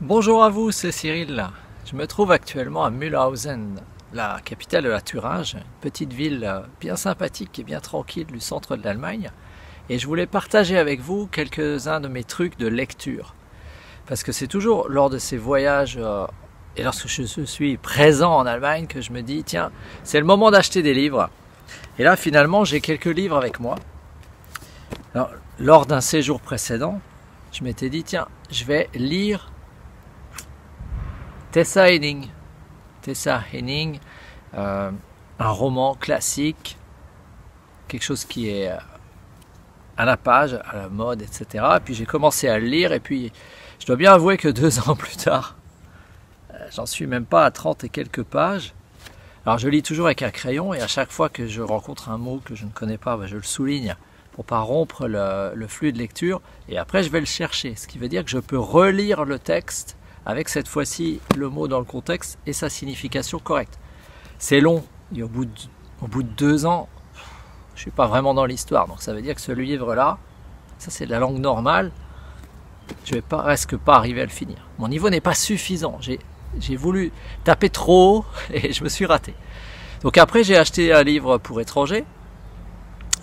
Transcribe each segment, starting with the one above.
Bonjour à vous, c'est Cyril. Je me trouve actuellement à Mühlhausen, la capitale de la Thuringe, une petite ville bien sympathique et bien tranquille du centre de l'Allemagne. Et je voulais partager avec vous quelques-uns de mes trucs de lecture. Parce que c'est toujours lors de ces voyages et lorsque je suis présent en Allemagne que je me dis, tiens, c'est le moment d'acheter des livres. Et là, finalement, j'ai quelques livres avec moi. Alors, lors d'un séjour précédent, je m'étais dit, tiens, je vais lire Tessa Henning. Tessa Henning, un roman classique, quelque chose qui est à la page, à la mode, etc. Et puis j'ai commencé à le lire et puis je dois bien avouer que 2 ans plus tard, j'en suis même pas à 30 et quelques pages. Alors je lis toujours avec un crayon et à chaque fois que je rencontre un mot que je ne connais pas, je le souligne pour pas rompre le flux de lecture et après je vais le chercher. Ce qui veut dire que je peux relire le texte avec cette fois-ci le mot dans le contexte et sa signification correcte. C'est long, et au bout de 2 ans, je ne suis pas vraiment dans l'histoire. Donc ça veut dire que ce livre-là, ça c'est de la langue normale, je ne vais presque pas arriver à le finir. Mon niveau n'est pas suffisant. J'ai voulu taper trop haut et je me suis raté. Donc après j'ai acheté un livre pour étrangers,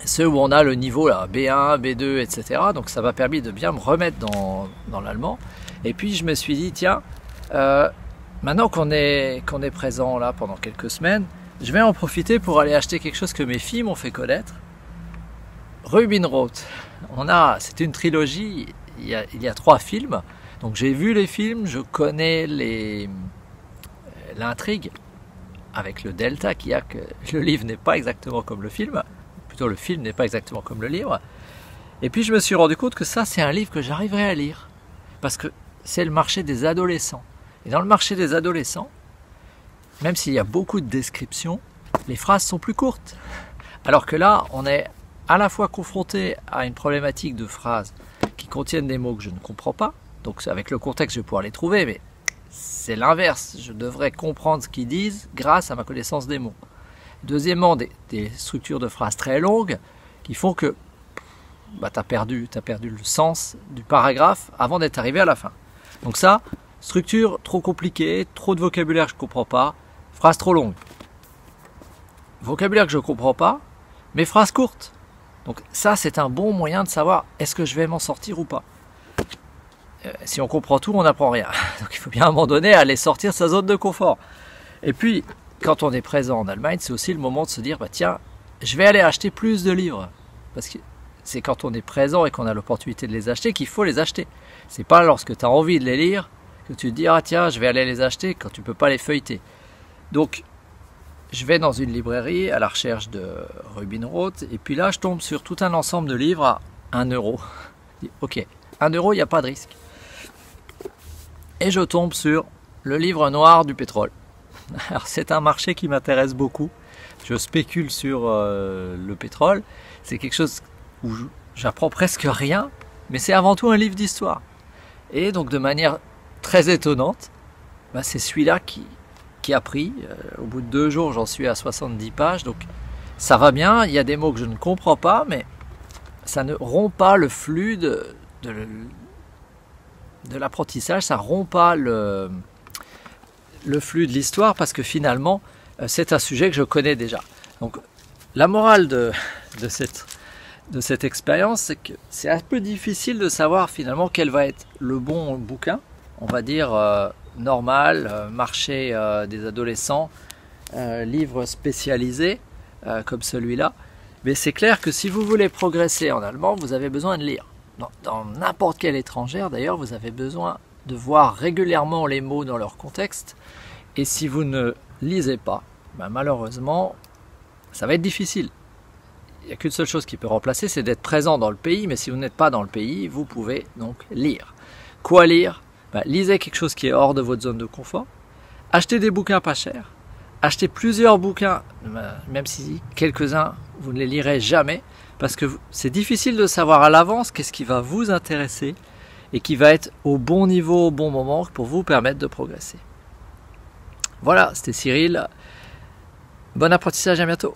ceux où on a le niveau là, B1, B2, etc. Donc ça m'a permis de bien me remettre dans l'allemand. Et puis je me suis dit, tiens, maintenant qu'on est présent là pendant quelques semaines, je vais en profiter pour aller acheter quelque chose que mes filles m'ont fait connaître. Rubinroth. C'est une trilogie, il y a 3 films. Donc j'ai vu les films, je connais l'intrigue, avec le delta qu'il y a que le livre n'est pas exactement comme le film. Plutôt le film n'est pas exactement comme le livre. Et puis je me suis rendu compte que ça c'est un livre que j'arriverai à lire. Parce que c'est le marché des adolescents. Et dans le marché des adolescents, même s'il y a beaucoup de descriptions, les phrases sont plus courtes. Alors que là, on est à la fois confronté à une problématique de phrases qui contiennent des mots que je ne comprends pas. Donc avec le contexte, je vais pouvoir les trouver, mais c'est l'inverse. Je devrais comprendre ce qu'ils disent grâce à ma connaissance des mots. Deuxièmement, des structures de phrases très longues qui font que tu as perdu le sens du paragraphe avant d'être arrivé à la fin. Donc ça, structure trop compliquée, trop de vocabulaire que je ne comprends pas, phrase trop longue. Vocabulaire que je ne comprends pas, mais phrase courte. Donc ça, c'est un bon moyen de savoir est-ce que je vais m'en sortir ou pas. Si on comprend tout, on n'apprend rien. Donc il faut bien à un moment donné aller sortir sa zone de confort. Et puis, quand on est présent en Allemagne, c'est aussi le moment de se dire, tiens, je vais aller acheter plus de livres. Parce que c'est quand on est présent et qu'on a l'opportunité de les acheter qu'il faut les acheter. C'est pas lorsque tu as envie de les lire que tu te dis, ah tiens, je vais aller les acheter quand tu peux pas les feuilleter. Donc, je vais dans une librairie à la recherche de Rubinroth et puis là, je tombe sur tout un ensemble de livres à 1 euro. Je dis, ok, 1 euro, il n'y a pas de risque. Et je tombe sur le livre noir du pétrole. Alors, c'est un marché qui m'intéresse beaucoup. Je spécule sur le pétrole. C'est quelque chose où j'apprends presque rien, mais c'est avant tout un livre d'histoire. Et donc de manière très étonnante, c'est celui-là qui a pris. Au bout de 2 jours, j'en suis à 70 pages, donc ça va bien. Il y a des mots que je ne comprends pas, mais ça ne rompt pas le flux de l'apprentissage, ça ne rompt pas le flux de l'histoire, parce que finalement, c'est un sujet que je connais déjà. Donc la morale de cette expérience, c'est que c'est un peu difficile de savoir finalement quel va être le bon bouquin, on va dire normal, marché des adolescents, livre spécialisé comme celui-là. Mais c'est clair que si vous voulez progresser en allemand, vous avez besoin de lire. Dans n'importe quelle étrangère d'ailleurs, vous avez besoin de voir régulièrement les mots dans leur contexte. Et si vous ne lisez pas, malheureusement, ça va être difficile. Il n'y a qu'une seule chose qui peut remplacer, c'est d'être présent dans le pays, mais si vous n'êtes pas dans le pays, vous pouvez donc lire. Quoi lire ? Lisez quelque chose qui est hors de votre zone de confort, achetez des bouquins pas chers, achetez plusieurs bouquins, même si quelques-uns, vous ne les lirez jamais, parce que c'est difficile de savoir à l'avance qu'est-ce qui va vous intéresser et qui va être au bon niveau, au bon moment, pour vous permettre de progresser. Voilà, c'était Cyril. Bon apprentissage, à bientôt.